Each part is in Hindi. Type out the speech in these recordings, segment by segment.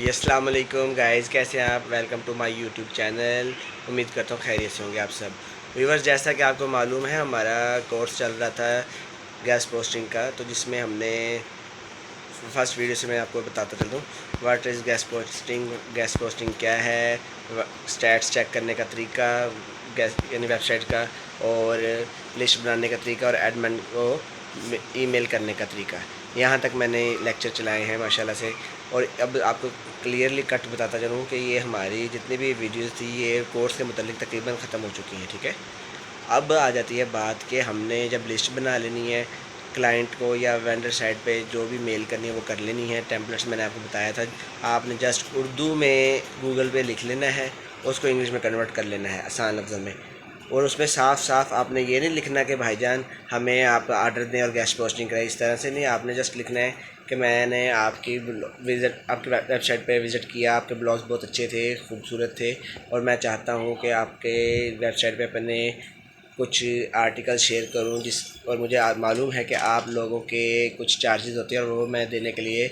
जी अस्सलाम वालेकुम गाइस, कैसे हैं आप। Welcome to my YouTube channel. उम्मीद करता हूँ खैरियत से होंगे आप सब व्यूवर्स। जैसा कि आपको मालूम है, हमारा कोर्स चल रहा था गैस पोस्टिंग का, तो जिसमें हमने फर्स्ट वीडियो से मैं आपको बताता चलता हूँ what is gas posting, gas posting क्या है, स्टैट्स चेक करने का तरीका, गैस यानी वेबसाइट का, और लिस्ट बनाने का तरीका, और एडमिन को ईमेल करने का तरीका। यहाँ तक मैंने लेक्चर चलाए हैं माशाल्लाह से। और अब आपको क्लियरली कट बताता चलूँ कि ये हमारी जितनी भी वीडियोस थी ये कोर्स के मुतालिक तकरीबन ख़त्म हो चुकी हैं। ठीक है, अब आ जाती है बात कि हमने जब लिस्ट बना लेनी है क्लाइंट को या वेंडर साइड पे जो भी मेल करनी है वो कर लेनी है। टेम्पलेट्स मैंने आपको बताया था, आपने जस्ट उर्दू में गूगल पे लिख लेना है, उसको इंग्लिश में कन्वर्ट कर लेना है आसान लफ्ज़ों में। और उसमें साफ साफ आपने ये नहीं लिखना कि भाईजान हमें आप आर्डर दें और गैस पोस्टिंग कराएं, इस तरह से नहीं। आपने जस्ट लिखना है कि मैंने आपकी विज़िट आपकी वेबसाइट पे विज़िट किया, आपके ब्लॉग्स बहुत अच्छे थे, खूबसूरत थे, और मैं चाहता हूँ कि आपके वेबसाइट पे अपने कुछ आर्टिकल शेयर करूं जिस, और मुझे मालूम है कि आप लोगों के कुछ चार्जेस होते हैं और वो मैं देने के लिए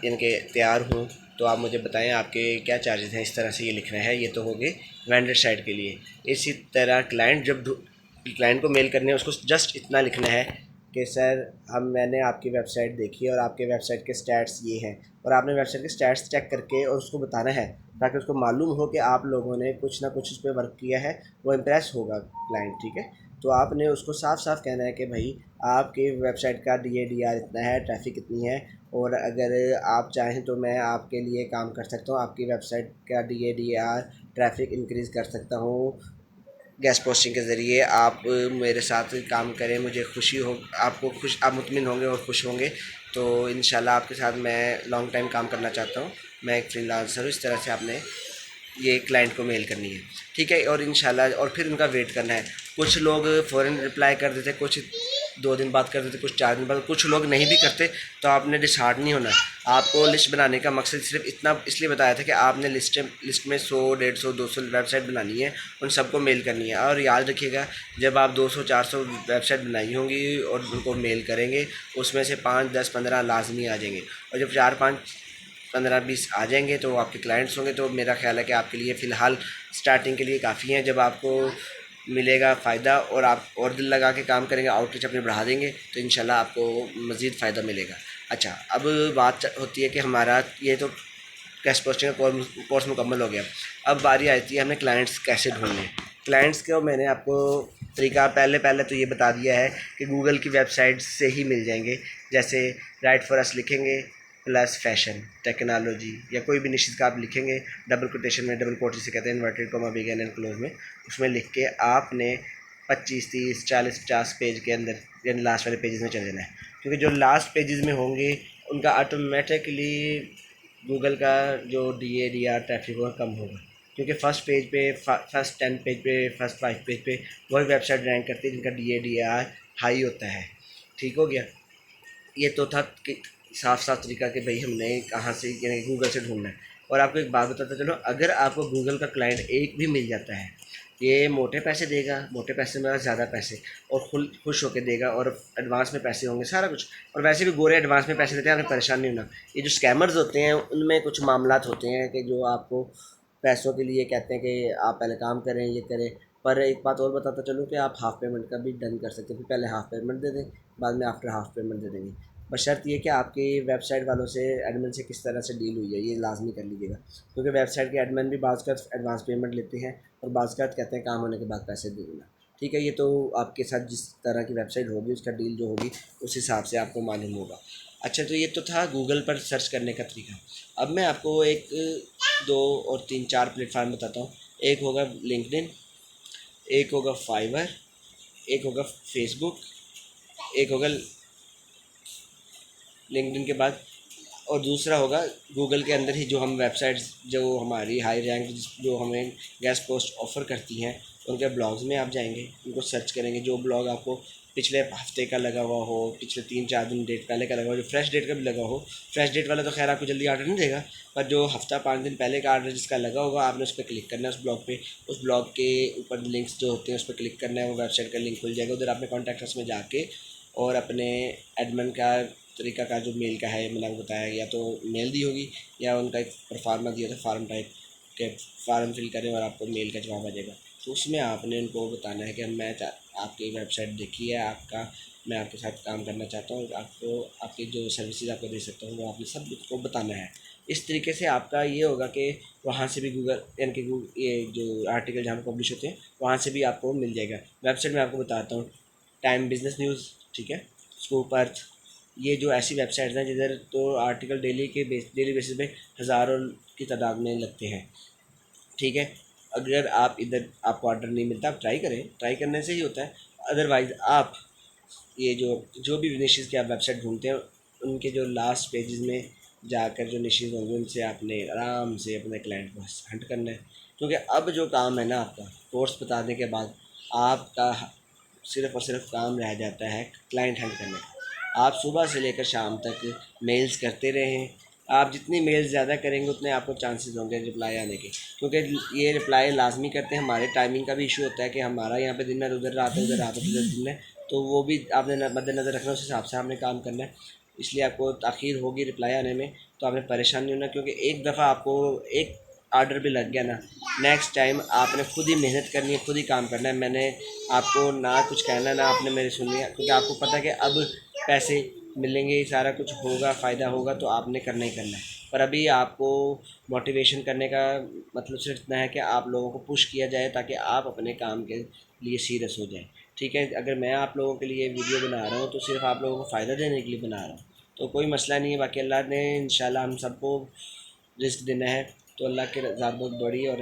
इनके तैयार हूँ। तो आप मुझे बताएं आपके क्या चार्जेस हैं। इस तरह से ये लिखना है। ये तो हो गए वेंडर साइड के लिए। इसी तरह क्लाइंट को मेल करने है, उसको जस्ट इतना लिखना है कि सर मैंने आपकी वेबसाइट देखी है और आपके वेबसाइट के स्टैट्स ये हैं, और आपने वेबसाइट के स्टैट्स चेक करके और उसको बताना है ताकि उसको मालूम हो कि आप लोगों ने कुछ ना कुछ उस पर वर्क किया है, वो इम्प्रेस होगा क्लाइंट। ठीक है, तो आपने उसको साफ साफ कहना है कि भाई आपकी वेबसाइट का DADR इतना है, ट्रैफिक इतनी है, और अगर आप चाहें तो मैं आपके लिए काम कर सकता हूँ, आपकी वेबसाइट का DADR ट्रैफिक इंक्रीज़ कर सकता हूँ गैस पोस्टिंग के ज़रिए। आप मेरे साथ काम करें, मुझे खुशी हो, आपको खुश, आप मुतमिन होंगे और खुश होंगे, तो इंशाल्लाह आपके साथ मैं लॉन्ग टाइम काम करना चाहता हूँ। मैं एक फ्रीलांसर हूँ। इस तरह से आपने ये क्लाइंट को मेल करनी है। ठीक है, और इंशाल्लाह और फिर उनका वेट करना है। कुछ लोग फ़ौरन रिप्लाई कर देते, कुछ 2 दिन बाद कर देते, कुछ 4 दिन बाद, कुछ लोग नहीं भी करते। तो आपने डिसहार्ट नहीं होना। आपको लिस्ट बनाने का मकसद सिर्फ इतना इसलिए बताया था कि आपने लिस्ट में 100, 150, 200 वेबसाइट बनानी है, उन सबको मेल करनी है। और याद रखिएगा, जब आप 200, 400 वेबसाइट बनाई होंगी और उनको मेल करेंगे, उसमें से 5, 10, 15 लाजमी आ जाएंगे। और जब 4, 5, 15, 20 आ जाएंगे तो वो आपके क्लाइंट्स होंगे। तो मेरा ख्याल है कि आपके लिए फ़िलहाल स्टार्टिंग के लिए काफ़ी है। जब आपको मिलेगा फ़ायदा और आप और दिल लगा के काम करेंगे, आउटरीच अपने बढ़ा देंगे, तो इंशाल्लाह आपको मज़ीद फ़ायदा मिलेगा। अच्छा, अब बात होती है कि हमारा ये तो कैश पोस्टिंग का कोर्स मुकम्मल हो गया। अब बारी आती है हमें क्लाइंट्स कैसे ढूंढने। क्लाइंट्स को मैंने आपको तरीका पहले पहले तो ये बता दिया है कि गूगल की वेबसाइट से ही मिल जाएंगे। जैसे राइट फॉर अस लिखेंगे प्लस फैशन टेक्नोलॉजी या कोई भी निश्चित का आप लिखेंगे, डबल कोटेशन में, डबल कोट जिसे कहते हैं, inverted comma begin and close में, उसमें लिख के आपने 25, 30, 40, 50 पेज के अंदर यानी लास्ट वाले पेजेस में चले जाना है। क्योंकि जो लास्ट पेजेस में होंगे उनका ऑटोमेटिकली गूगल का जो DADR ट्रैफिक होगा कम होगा। क्योंकि फ़र्स्ट पेज पे, फर्स्ट 10 पेज पे, फर्स्ट 5 पेज पे वही वेबसाइट रैंक करती है जिनका DADR हाई होता है। ठीक हो गया। ये तो था कि साफ साफ तरीका कि भाई हमने कहाँ से, यानी गूगल से ढूंढना है। और आपको एक बात बताता चलो, अगर आपको गूगल का क्लाइंट एक भी मिल जाता है, ये मोटे पैसे देगा, मोटे पैसे में ज़्यादा पैसे, और खुश होकर देगा, और एडवांस में पैसे होंगे सारा कुछ। और वैसे भी गोरे एडवांस में पैसे देते हैं, आपने परेशान नहीं होना। ये जो स्कैमर्स होते हैं उनमें कुछ मामलात होते हैं कि जो आपको पैसों के लिए कहते हैं कि आप पहले काम करें, ये करें। पर एक बात और बताता चलूँ कि आप हाफ़ पेमेंट का भी डन कर सकते हैं। फिर पहले हाफ़ पेमेंट दे दें, बाद में आफ्टर हाफ़ पेमेंट दे देंगे। बशर्त ये कि आपकी वेबसाइट वालों से, एडमिन से किस तरह से डील हुई है, ये लाजमी कर लीजिएगा। क्योंकि वेबसाइट के एडमिन भी बाज़ का एडवांस पेमेंट लेते हैं और बाज़ का कहते हैं काम होने के बाद पैसे दे देना। ठीक है, ये तो आपके साथ जिस तरह की वेबसाइट होगी उसका डील जो होगी उस हिसाब से आपको मालूम होगा। अच्छा, तो ये तो था गूगल पर सर्च करने का तरीका। अब मैं आपको एक, दो और तीन, चार प्लेटफार्म बताता हूँ। एक होगा लिंक्डइन, एक होगा फाइवर, एक होगा फेसबुक, एक होगा लिंक्डइन के बाद, और दूसरा होगा गूगल के अंदर ही जो हम वेबसाइट्स जो हमारी हाई रैंक जो हमें गैस पोस्ट ऑफ़र करती हैं उनके ब्लॉग्स में आप जाएंगे, उनको सर्च करेंगे। जो ब्लॉग आपको पिछले हफ्ते का लगा हुआ हो, पिछले 3-4 दिन डेट पहले का लगा हो, जो फ्रेश डेट का भी लगा हो। फ्रेश डेट वाला तो खैर आपको जल्दी ऑर्डर नहीं देगा, पर जो हफ्ता 5 दिन पहले का ऑर्डर जिसका लगा होगा, आपने उस पर क्लिक करना है, उस ब्लॉग पे। उस ब्लॉग के ऊपर लिंक्स जो होते हैं उस पर क्लिक करना है, वो वेबसाइट का लिंक खुल जाएगा। उधर आपने कॉन्टैक्ट अस में जाके और अपने एडमिन का तरीका का जो मेल का है मैंने आपको बताया, या तो मेल दी होगी या उनका एक परफार्मा दिया था फार्म टाइप के, फार्म फिल करें और आपको मेल का जवाब आ जाएगा। तो उसमें आपने उनको बताना है कि आपकी वेबसाइट देखी है आपका, मैं आपके साथ काम करना चाहता हूँ, आपको आपकी जो सर्विसेज आपको दे सकता हूँ वो आपने सब को बताना है। इस तरीके से आपका ये होगा कि वहाँ से भी गूगल यानी कि ये जो आर्टिकल जहाँ पर पब्लिश होते हैं वहाँ से भी आपको मिल जाएगा। वेबसाइट में आपको बताता हूँ, टाइम बिजनेस न्यूज़, ठीक है, स्कूप अर्थ, ये जो ऐसी वेबसाइट्स हैं जिधर तो आर्टिकल डेली बेसिस पे हज़ारों की तादाद में लगते हैं, ठीक है। अगर आप इधर आपको ऑर्डर नहीं मिलता, आप ट्राई करने से ही होता है। अदरवाइज़ आप ये जो भी निशेज़ की आप वेबसाइट ढूंढते हैं उनके जो लास्ट पेजेस में जाकर जो निशेज़ होंगे उनसे आपने आराम से अपने क्लाइंट को हंट करना है। क्योंकि अब जो काम है ना आपका कोर्स बताने के बाद, आपका सिर्फ़ और सिर्फ काम रह जाता है क्लाइंट हंट करने का। आप सुबह से लेकर शाम तक मेल्स करते रहें। आप जितनी मेल्स ज़्यादा करेंगे उतने आपको चांसेस होंगे रिप्लाई आने के, क्योंकि ये रिप्लाई लाजमी करते हैं। हमारे टाइमिंग का भी इशू होता है कि हमारा यहाँ पे दिन है, उधर रात है, उधर रात है, उधर दिन है, तो वो भी आपने मद्देनज़र रखना, उस हिसाब से आपने काम करना है। इसलिए आपको ताख़ीर होगी रिप्लाई आने में, तो आपने परेशान नहीं होना, क्योंकि एक दफ़ा आपको एक ऑर्डर भी लग गया ना, नेक्स्ट टाइम आपने खुद ही मेहनत करनी है, खुद ही काम करना है। मैंने आपको ना कुछ कहना ना आपने मेरी सुननी है, क्योंकि आपको पता है कि अब पैसे मिलेंगे, सारा कुछ होगा, फ़ायदा होगा, तो आपने करना ही करना है। पर अभी आपको मोटिवेशन करने का मतलब सिर्फ इतना है कि आप लोगों को पुश किया जाए ताकि आप अपने काम के लिए सीरियस हो जाए, ठीक है। अगर मैं आप लोगों के लिए वीडियो बना रहा हूँ तो सिर्फ आप लोगों को फ़ायदा देने के लिए बना रहा हूँ, तो कोई मसला नहीं है। बाकी अल्लाह ने इंशाल्लाह हम सबको रिस्क देना है, तो अल्लाह की ज़ात बहुत बड़ी और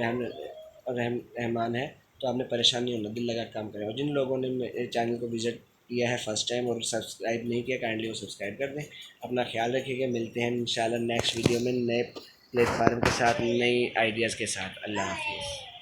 रहमान है, तो आपने परेशान नहीं होना, दिल लगा के काम करें। और जिन लोगों ने मेरे चैनल को विज़िट किया है फ़र्स्ट टाइम और सब्सक्राइब नहीं किया, काइंडली वो सब्सक्राइब कर दें। अपना ख्याल रखिएगा, मिलते हैं इंशाल्लाह नेक्स्ट वीडियो में नए प्लेटफार्म के साथ, नई आइडियाज़ के साथ। अल्लाह हाफ़िज़।